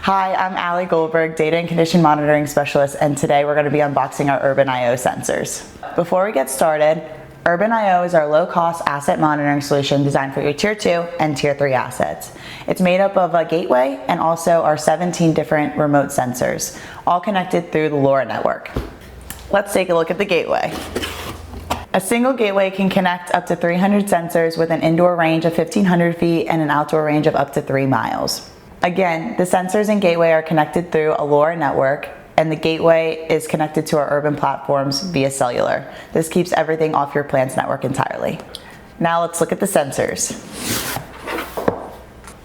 Hi, I'm Goldberg, Data and Condition Monitoring Specialist, and today we're going to be unboxing our UrbanIO sensors. Before we get started, UrbanIO is our low-cost asset monitoring solution designed for your Tier 2 and Tier 3 assets. It's made up of a gateway and also our 17 different remote sensors, all connected through the LoRa network. Let's take a look at the gateway. A single gateway can connect up to 300 sensors with an indoor range of 1,500 feet and an outdoor range of up to 3 miles. Again, the sensors and gateway are connected through a LoRa network, and the gateway is connected to our Urban platforms via cellular. This keeps everything off your plan's network entirely. Now let's look at the sensors.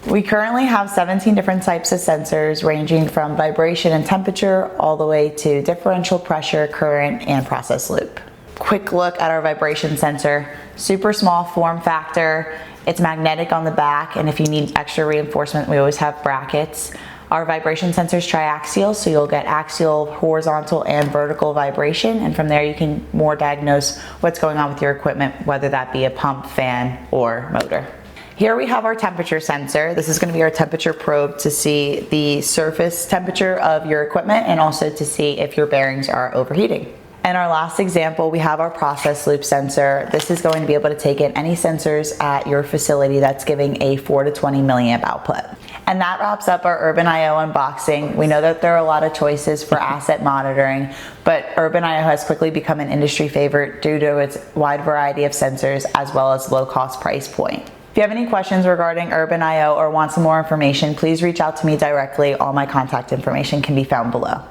We currently have 17 different types of sensors ranging from vibration and temperature all the way to differential pressure, current, and process loop. Quick look at our vibration sensor. Super small form factor. It's magnetic on the back, and if you need extra reinforcement, we always have brackets. Our vibration sensor is triaxial, so you'll get axial, horizontal, and vertical vibration, and from there you can more diagnose what's going on with your equipment, whether that be a pump, fan, or motor. Here we have our temperature sensor. This is going to be our temperature probe to see the surface temperature of your equipment and also to see if your bearings are overheating. And our last example, we have our process loop sensor. This is going to be able to take in any sensors at your facility that's giving a 4 to 20 milliamp output. And that wraps up our UrbanIO unboxing. We know that there are a lot of choices for asset monitoring, but UrbanIO has quickly become an industry favorite due to its wide variety of sensors as well as low cost price point. If you have any questions regarding UrbanIO or want some more information, please reach out to me directly. All my contact information can be found below.